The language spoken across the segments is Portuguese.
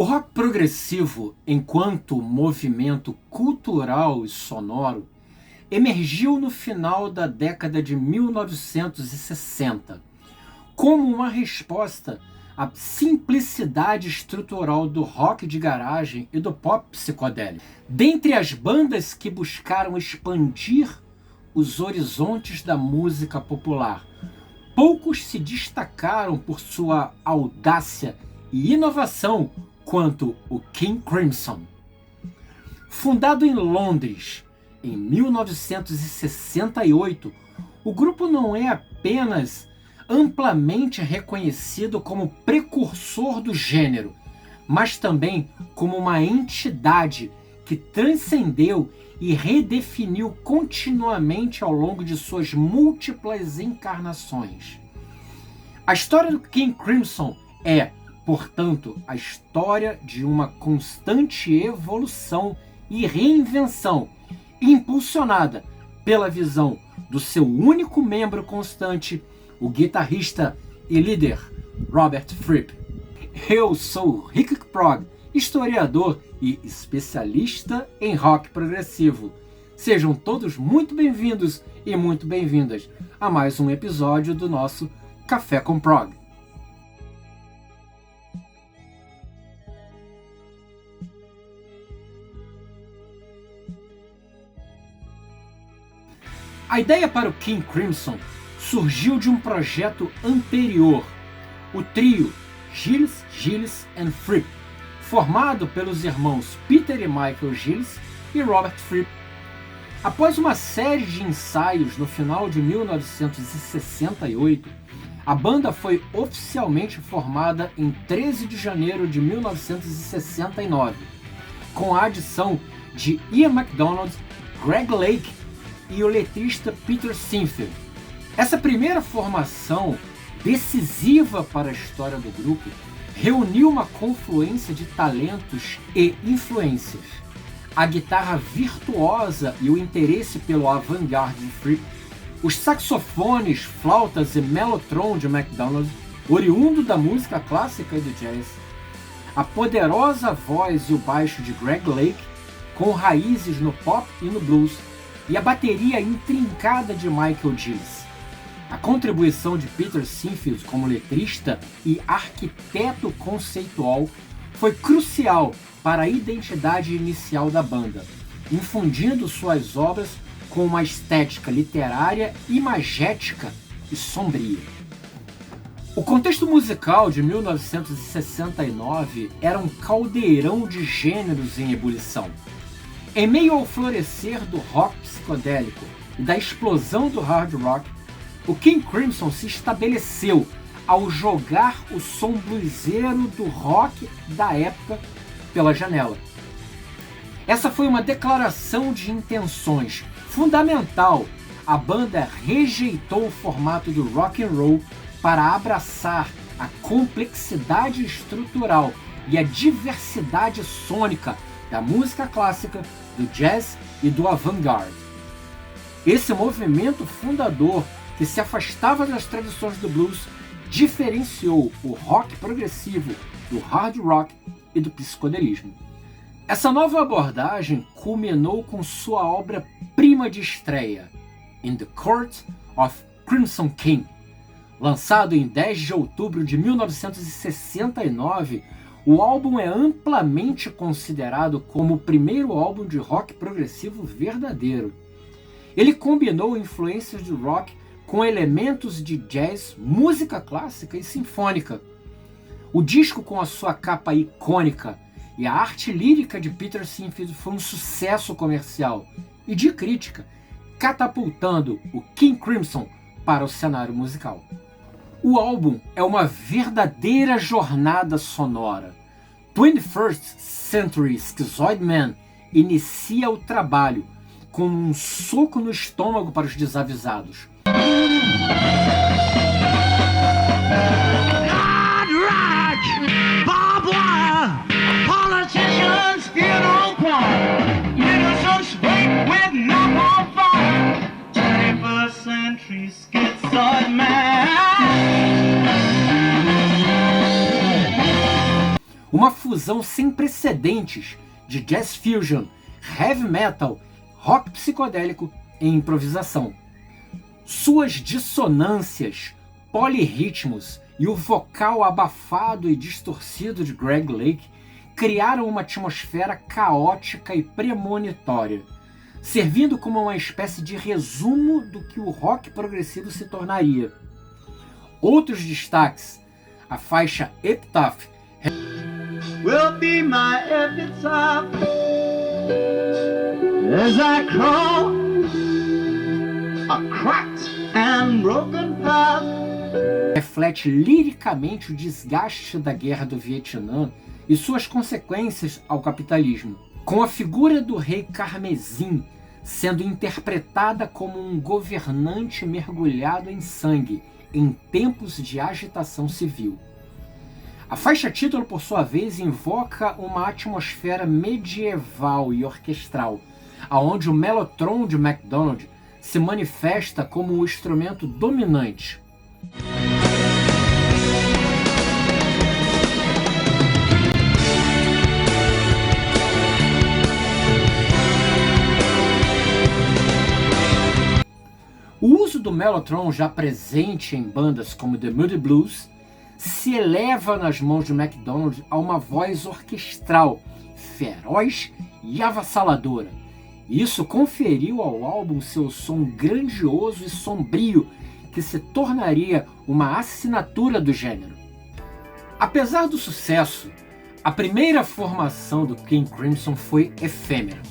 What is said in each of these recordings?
O rock progressivo, enquanto movimento cultural e sonoro, emergiu no final da década de 1960, como uma resposta à simplicidade estrutural do rock de garagem e do pop psicodélico. Dentre as bandas que buscaram expandir os horizontes da música popular, poucos se destacaram por sua audácia e inovação quanto o King Crimson. Fundado em Londres em 1968, o grupo não é apenas amplamente reconhecido como precursor do gênero, mas também como uma entidade que transcendeu e redefiniu continuamente ao longo de suas múltiplas encarnações. A história do King Crimson é, portanto, a história de uma constante evolução e reinvenção, impulsionada pela visão do seu único membro constante, o guitarrista e líder Robert Fripp. Eu sou Rick Prog, historiador e especialista em rock progressivo. Sejam todos muito bem-vindos e muito bem-vindas a mais um episódio do nosso Café com Prog. A ideia para o King Crimson surgiu de um projeto anterior, o trio Gilles, Gilles and Fripp, formado pelos irmãos Peter e Michael Gilles e Robert Fripp. Após uma série de ensaios no final de 1968, a banda foi oficialmente formada em 13 de janeiro de 1969, com a adição de Ian MacDonald, Greg Lake e o letrista Peter Sinfield. Essa primeira formação, decisiva para a história do grupo, reuniu uma confluência de talentos e influências. A guitarra virtuosa e o interesse pelo avant-garde de Fripp, os saxofones, flautas e mellotron de MacDonald, oriundo da música clássica e do jazz, a poderosa voz e o baixo de Greg Lake, com raízes no pop e no blues, e a bateria intrincada de Michael Gilles. A contribuição de Peter Sinfield como letrista e arquiteto conceitual foi crucial para a identidade inicial da banda, infundindo suas obras com uma estética literária, imagética e sombria. O contexto musical de 1969 era um caldeirão de gêneros em ebulição. Em meio ao florescer do rock psicodélico e da explosão do hard rock, o King Crimson se estabeleceu ao jogar o som bluseiro do rock da época pela janela. Essa foi uma declaração de intenções fundamental. A banda rejeitou o formato do rock and roll para abraçar a complexidade estrutural e a diversidade sônica da música clássica, do jazz e do avant-garde. Esse movimento fundador, que se afastava das tradições do blues, diferenciou o rock progressivo do hard rock e do psicodelismo. Essa nova abordagem culminou com sua obra-prima de estreia, In the Court of Crimson King. Lançado em 10 de outubro de 1969, o álbum é amplamente considerado como o primeiro álbum de rock progressivo verdadeiro. Ele combinou influências de rock com elementos de jazz, música clássica e sinfônica. O disco, com a sua capa icônica e a arte lírica de Peter Sinfield, foi um sucesso comercial e de crítica, catapultando o King Crimson para o cenário musical. O álbum é uma verdadeira jornada sonora. 21st Century Schizoid Man inicia o trabalho com um soco no estômago para os desavisados. uma fusão sem precedentes de jazz fusion, heavy metal, rock psicodélico e improvisação. Suas dissonâncias, polirritmos e o vocal abafado e distorcido de Greg Lake criaram uma atmosfera caótica e premonitória, servindo como uma espécie de resumo do que o rock progressivo se tornaria. Outros destaques: a faixa Epitaph will be my epitaph as I crawl a cracked and broken path. Reflete liricamente o desgaste da guerra do Vietnã e suas consequências ao capitalismo, com a figura do rei Carmesim sendo interpretada como um governante mergulhado em sangue em tempos de agitação civil. A faixa título, por sua vez, invoca uma atmosfera medieval e orquestral, onde o mellotron de MacDonald se manifesta como o instrumento dominante. O uso do mellotron, já presente em bandas como The Moody Blues, se eleva nas mãos de MacDonald a uma voz orquestral, feroz e avassaladora. Isso conferiu ao álbum seu som grandioso e sombrio, que se tornaria uma assinatura do gênero. Apesar do sucesso, a primeira formação do King Crimson foi efêmera.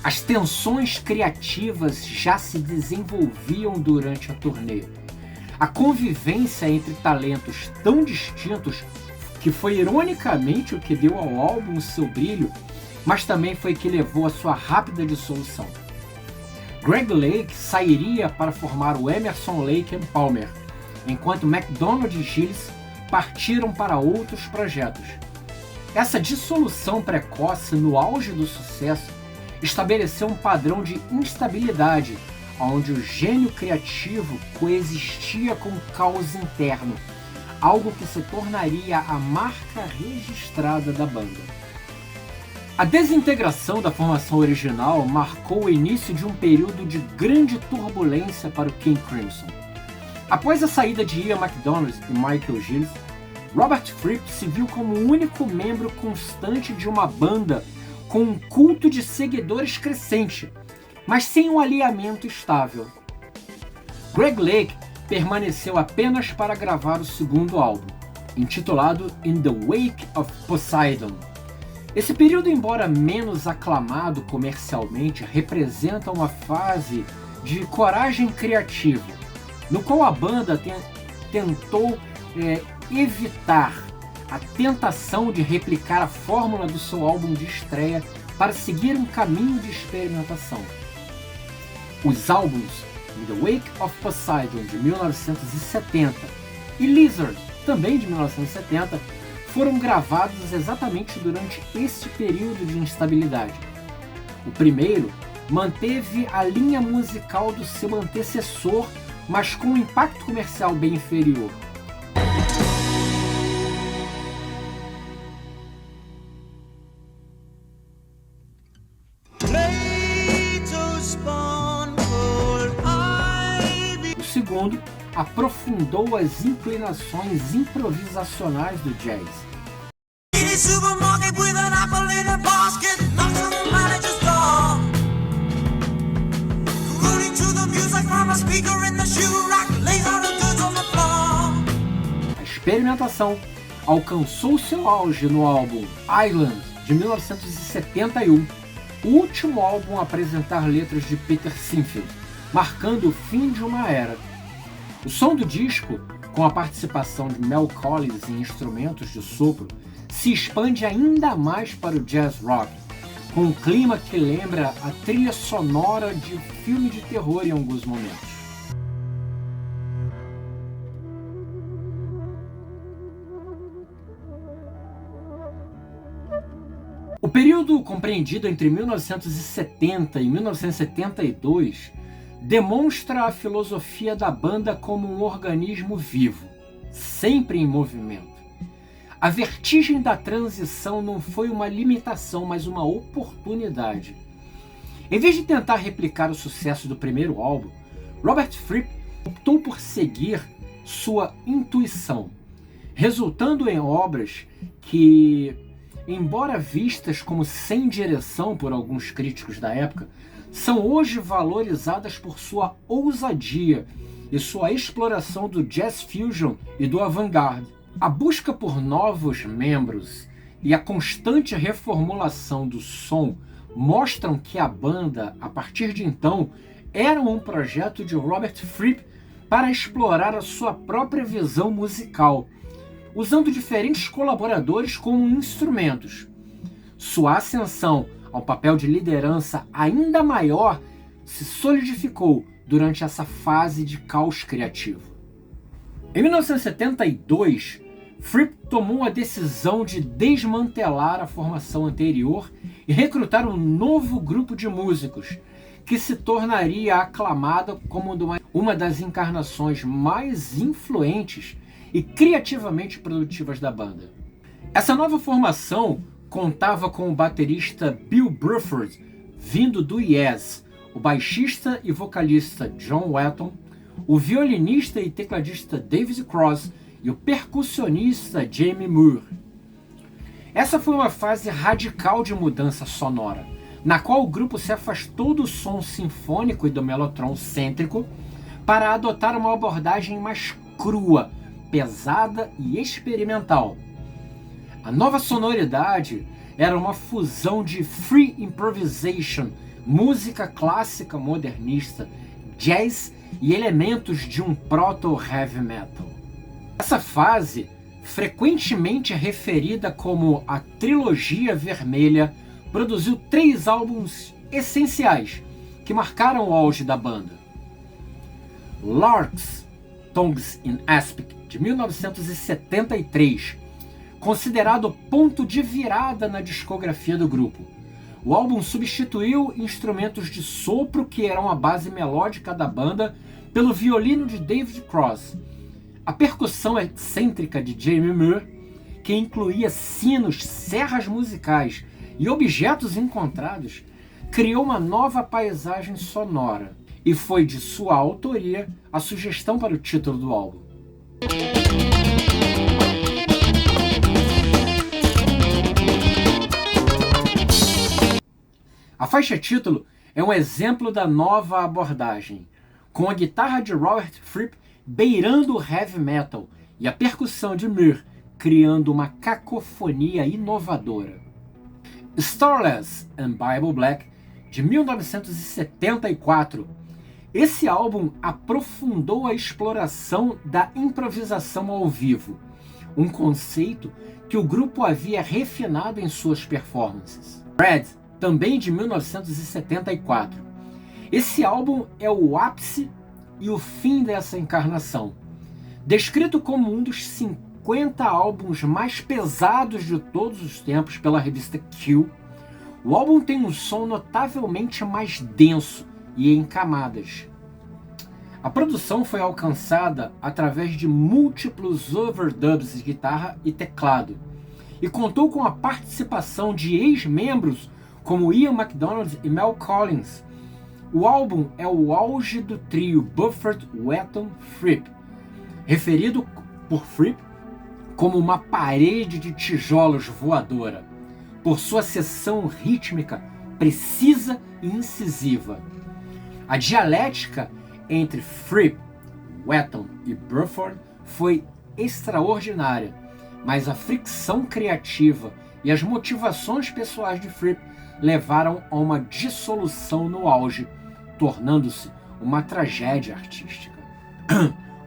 As tensões criativas já se desenvolviam durante a turnê. A convivência entre talentos tão distintos, que foi ironicamente o que deu ao álbum seu brilho, mas também foi que levou à sua rápida dissolução. Greg Lake sairia para formar o Emerson, Lake and Palmer, enquanto MacDonald e Gilles partiram para outros projetos. Essa dissolução precoce no auge do sucesso estabeleceu um padrão de instabilidade, onde o gênio criativo coexistia com o caos interno, algo que se tornaria a marca registrada da banda. A desintegração da formação original marcou o início de um período de grande turbulência para o King Crimson. Após a saída de Ian MacDonald e Michael Gilles, Robert Fripp se viu como o único membro constante de uma banda com um culto de seguidores crescente, mas sem um alinhamento estável. Greg Lake permaneceu apenas para gravar o segundo álbum, intitulado In the Wake of Poseidon. Esse período, embora menos aclamado comercialmente, representa uma fase de coragem criativa, no qual a banda tentou evitar a tentação de replicar a fórmula do seu álbum de estreia para seguir um caminho de experimentação. Os álbuns In the Wake of Poseidon, de 1970, e Lizard, também de 1970, foram gravados exatamente durante este período de instabilidade. O primeiro manteve a linha musical do seu antecessor, mas com um impacto comercial bem inferior. O segundo aprofundou as inclinações improvisacionais do jazz. A experimentação alcançou seu auge no álbum Island, de 1971, o último álbum a apresentar letras de Peter Sinfield, marcando o fim de uma era. O som do disco, com a participação de Mel Collins em instrumentos de sopro, se expande ainda mais para o jazz rock, com um clima que lembra a trilha sonora de filme de terror em alguns momentos. O período compreendido entre 1970 e 1972 demonstra a filosofia da banda como um organismo vivo, sempre em movimento. A vertigem da transição não foi uma limitação, mas uma oportunidade. Em vez de tentar replicar o sucesso do primeiro álbum, Robert Fripp optou por seguir sua intuição, resultando em obras que, embora vistas como sem direção por alguns críticos da época, são hoje valorizadas por sua ousadia e sua exploração do jazz fusion e do avant-garde. A busca por novos membros e a constante reformulação do som mostram que a banda, a partir de então, era um projeto de Robert Fripp para explorar a sua própria visão musical, usando diferentes colaboradores como instrumentos. Sua ascensão ao papel de liderança ainda maior se solidificou durante essa fase de caos criativo. Em 1972, Fripp tomou a decisão de desmantelar a formação anterior e recrutar um novo grupo de músicos, que se tornaria aclamada como uma das encarnações mais influentes e criativamente produtivas da banda. Essa nova formação contava com o baterista Bill Bruford, vindo do Yes, o baixista e vocalista John Wetton, o violinista e tecladista David Cross e o percussionista Jamie Moore. Essa foi uma fase radical de mudança sonora, na qual o grupo se afastou do som sinfônico e do mellotron cêntrico para adotar uma abordagem mais crua, pesada e experimental. A nova sonoridade era uma fusão de free improvisation, música clássica modernista, jazz e elementos de um proto-heavy metal. Essa fase, frequentemente referida como a Trilogia Vermelha, produziu 3 álbuns essenciais que marcaram o auge da banda. Larks, Tongues in Aspic, de 1973, considerado o ponto de virada na discografia do grupo. O álbum substituiu instrumentos de sopro que eram a base melódica da banda pelo violino de David Cross. A percussão excêntrica de Jamie Moore, que incluía sinos, serras musicais e objetos encontrados, criou uma nova paisagem sonora, e foi de sua autoria a sugestão para o título do álbum. A faixa título é um exemplo da nova abordagem, com a guitarra de Robert Fripp beirando o heavy metal e a percussão de Moore criando uma cacofonia inovadora. Starless and Bible Black, de 1974, esse álbum aprofundou a exploração da improvisação ao vivo, um conceito que o grupo havia refinado em suas performances. Red, também de 1974. Esse álbum é o ápice e o fim dessa encarnação. Descrito como um dos 50 álbuns mais pesados de todos os tempos pela revista Q, o álbum tem um som notavelmente mais denso e em camadas. A produção foi alcançada através de múltiplos overdubs de guitarra e teclado, e contou com a participação de ex-membros como Ian MacDonald e Mel Collins. O álbum é o auge do trio Bruford, Wetton, Fripp, referido por Fripp como uma parede de tijolos voadora, por sua seção rítmica precisa e incisiva. A dialética entre Fripp, Wetton e Bruford foi extraordinária, mas a fricção criativa e as motivações pessoais de Fripp levaram a uma dissolução no auge, tornando-se uma tragédia artística.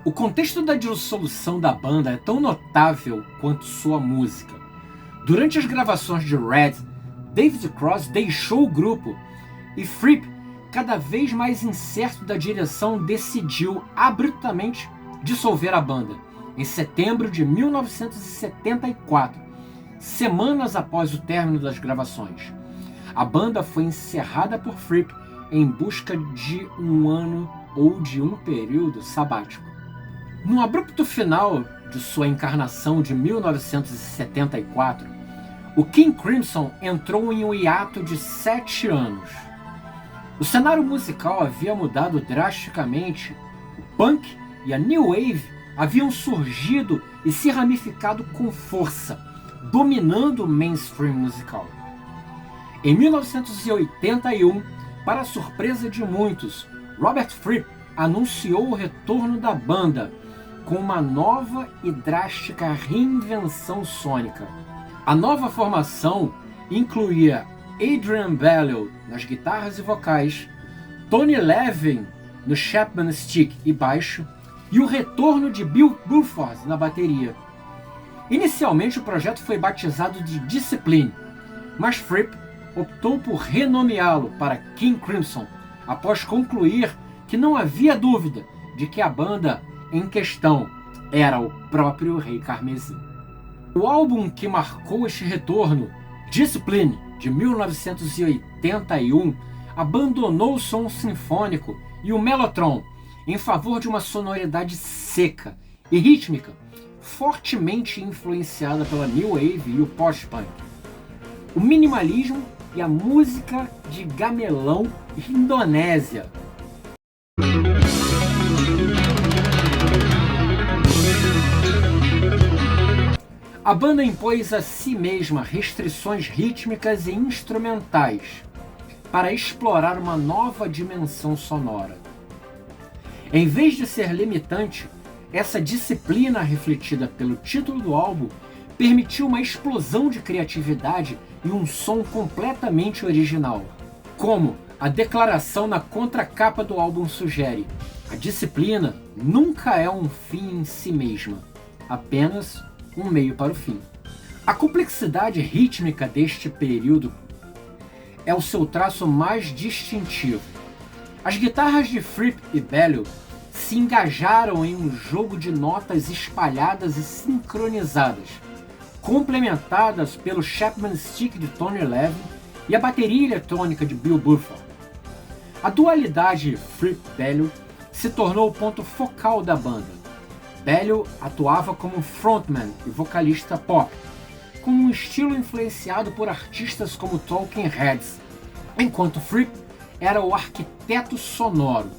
O contexto da dissolução da banda é tão notável quanto sua música. Durante as gravações de Red, David Cross deixou o grupo e Fripp, cada vez mais incerto da direção, decidiu abruptamente dissolver a banda em setembro de 1974, semanas após o término das gravações. A banda foi encerrada por Fripp em busca de um ano ou de um período sabático. No abrupto final de sua encarnação de 1974, o King Crimson entrou em um hiato de 7 anos. O cenário musical havia mudado drasticamente, o punk e a new wave haviam surgido e se ramificado com força, dominando o mainstream musical. Em 1981, para a surpresa de muitos, Robert Fripp anunciou o retorno da banda com uma nova e drástica reinvenção sônica. A nova formação incluía Adrian Belew nas guitarras e vocais, Tony Levin no Chapman Stick e baixo, e o retorno de Bill Bruford na bateria. Inicialmente o projeto foi batizado de Discipline, mas Fripp optou por renomeá-lo para King Crimson, após concluir que não havia dúvida de que a banda em questão era o próprio Rei Carmesim. O álbum que marcou este retorno, Discipline, de 1981, abandonou o som sinfônico e o mellotron em favor de uma sonoridade seca e rítmica, fortemente influenciada pela new wave e o post-punk. O minimalismo e a música de gamelão indonésia. A banda impôs a si mesma restrições rítmicas e instrumentais para explorar uma nova dimensão sonora. Em vez de ser limitante, essa disciplina refletida pelo título do álbum permitiu uma explosão de criatividade e um som completamente original. Como a declaração na contracapa do álbum sugere, a disciplina nunca é um fim em si mesma, apenas um meio para o fim. A complexidade rítmica deste período é o seu traço mais distintivo. As guitarras de Fripp e Belew se engajaram em um jogo de notas espalhadas e sincronizadas, complementadas pelo Chapman Stick de Tony Levin e a bateria eletrônica de Bill Bruford. A dualidade Fripp-Belew se tornou o ponto focal da banda. Belew atuava como frontman e vocalista pop, com um estilo influenciado por artistas como Talking Heads, enquanto Fripp era o arquiteto sonoro,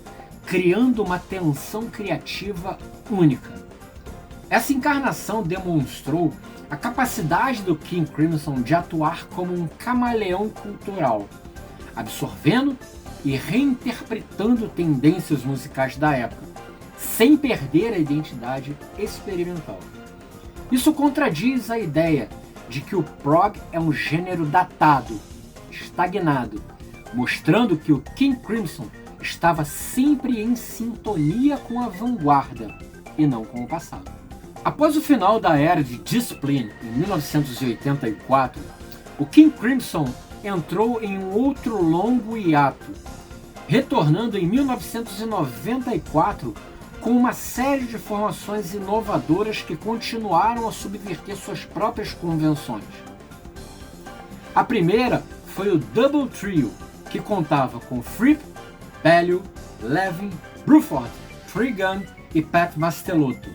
criando uma tensão criativa única. Essa encarnação demonstrou a capacidade do King Crimson de atuar como um camaleão cultural, absorvendo e reinterpretando tendências musicais da época, sem perder a identidade experimental. Isso contradiz a ideia de que o prog é um gênero datado, estagnado, mostrando que o King Crimson estava sempre em sintonia com a vanguarda e não com o passado. Após o final da era de Discipline, em 1984, o King Crimson entrou em um outro longo hiato, retornando em 1994 com uma série de formações inovadoras que continuaram a subverter suas próprias convenções. A primeira foi o Double Trio, que contava com Fripp, Belew, Levin, Bruford, Trigun e Pat Mastelotto.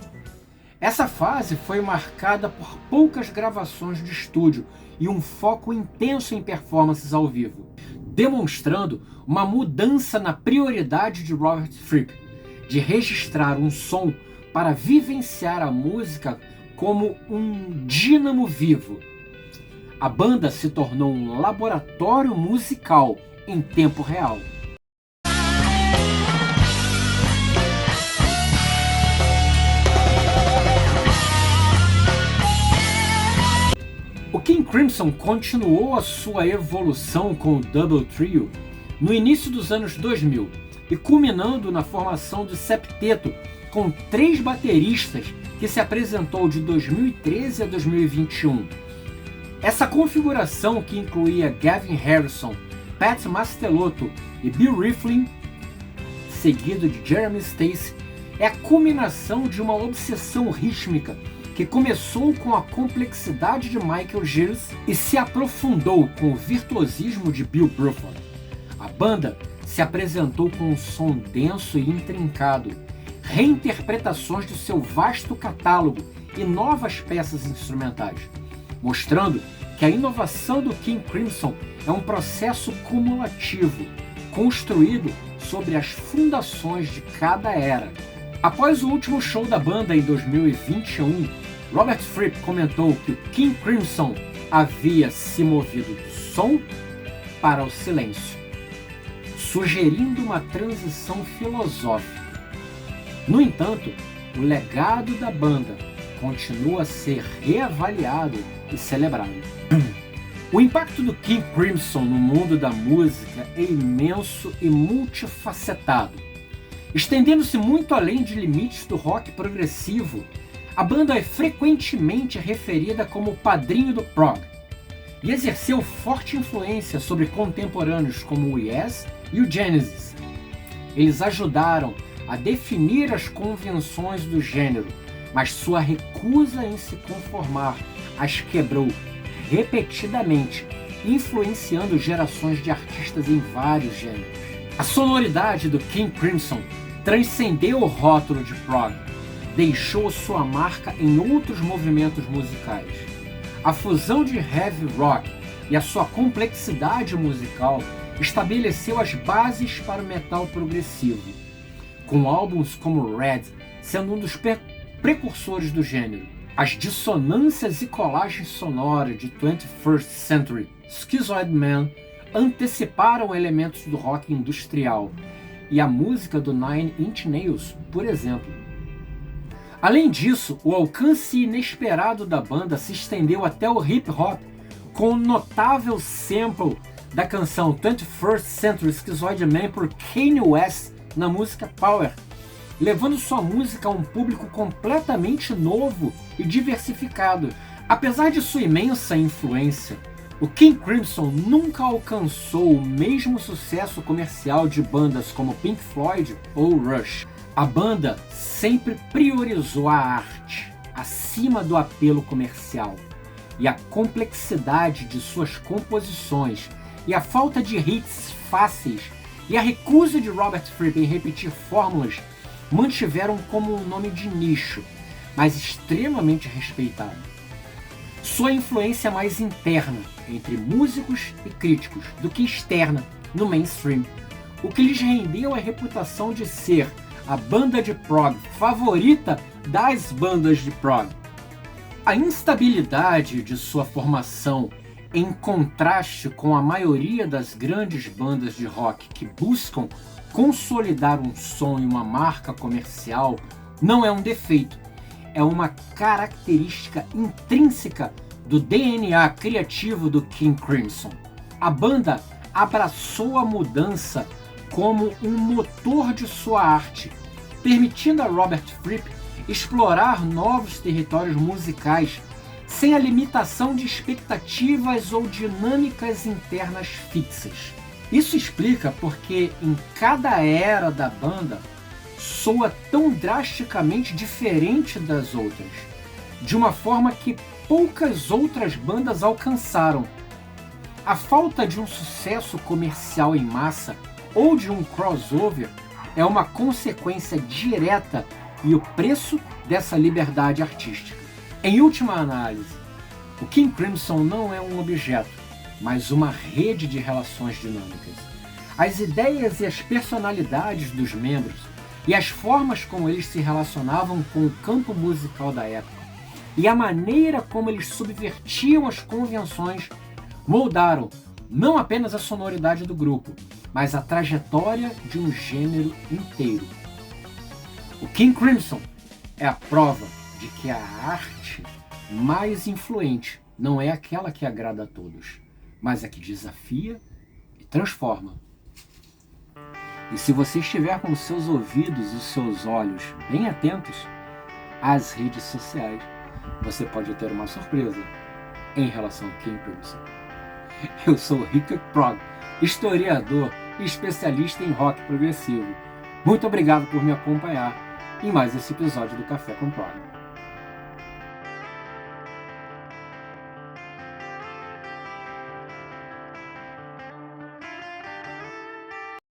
Essa fase foi marcada por poucas gravações de estúdio e um foco intenso em performances ao vivo, demonstrando uma mudança na prioridade de Robert Fripp, de registrar um som para vivenciar a música como um dínamo vivo. A banda se tornou um laboratório musical em tempo real. O King Crimson continuou a sua evolução com o Double Trio no início dos anos 2000 e culminando na formação do septeto com 3 bateristas que se apresentou de 2013 a 2021. Essa configuração, que incluía Gavin Harrison, Pat Mastelotto e Bill Rieflin, seguido de Jeremy Stacey, é a culminação de uma obsessão rítmica que começou com a complexidade de Michael Gilles e se aprofundou com o virtuosismo de Bill Bruford. A banda se apresentou com um som denso e intrincado, reinterpretações do seu vasto catálogo e novas peças instrumentais, mostrando que a inovação do King Crimson é um processo cumulativo, construído sobre as fundações de cada era. Após o último show da banda em 2021, Robert Fripp comentou que o King Crimson havia se movido do som para o silêncio, sugerindo uma transição filosófica. No entanto, o legado da banda continua a ser reavaliado e celebrado. O impacto do King Crimson no mundo da música é imenso e multifacetado. Estendendo-se muito além de limites do rock progressivo, a banda é frequentemente referida como o padrinho do prog, e exerceu forte influência sobre contemporâneos como o Yes e o Genesis. Eles ajudaram a definir as convenções do gênero, mas sua recusa em se conformar as quebrou repetidamente, influenciando gerações de artistas em vários gêneros. A sonoridade do King Crimson transcendeu o rótulo de prog, deixou sua marca em outros movimentos musicais. A fusão de heavy rock e a sua complexidade musical estabeleceu as bases para o metal progressivo, com álbuns como Red sendo um dos precursores do gênero. As dissonâncias e colagens sonoras de 21st Century Schizoid Man anteciparam elementos do rock industrial e a música do Nine Inch Nails, por exemplo. Além disso, o alcance inesperado da banda se estendeu até o hip hop, com o notável sample da canção 21st Century Schizoid Man por Kanye West na música Power, levando sua música a um público completamente novo e diversificado. Apesar de sua imensa influência, o King Crimson nunca alcançou o mesmo sucesso comercial de bandas como Pink Floyd ou Rush. A banda sempre priorizou a arte acima do apelo comercial, e a complexidade de suas composições e a falta de hits fáceis e a recusa de Robert Fripp em repetir fórmulas mantiveram como um nome de nicho, mas extremamente respeitado. Sua influência é mais interna, entre músicos e críticos, do que externa, no mainstream, o que lhes rendeu a reputação de ser a banda de prog favorita das bandas de prog. A instabilidade de sua formação, em contraste com a maioria das grandes bandas de rock que buscam consolidar um som e uma marca comercial, não é um defeito, é uma característica intrínseca do DNA criativo do King Crimson. A banda abraçou a mudança como um motor de sua arte, permitindo a Robert Fripp explorar novos territórios musicais sem a limitação de expectativas ou dinâmicas internas fixas. Isso explica porque em cada era da banda soa tão drasticamente diferente das outras, de uma forma que poucas outras bandas alcançaram. A falta de um sucesso comercial em massa ou de um crossover é uma consequência direta e o preço dessa liberdade artística. Em última análise, o King Crimson não é um objeto, mas uma rede de relações dinâmicas. As ideias e as personalidades dos membros e as formas como eles se relacionavam com o campo musical da época e a maneira como eles subvertiam as convenções moldaram não apenas a sonoridade do grupo, mas a trajetória de um gênero inteiro. O King Crimson é a prova de que a arte mais influente não é aquela que agrada a todos, mas a que desafia e transforma. E se você estiver com os seus ouvidos e os seus olhos bem atentos às redes sociais, você pode ter uma surpresa em relação ao King Crimson. Eu sou o Rick Prog, historiador e especialista em rock progressivo. Muito obrigado por me acompanhar em mais esse episódio do Café com Prog.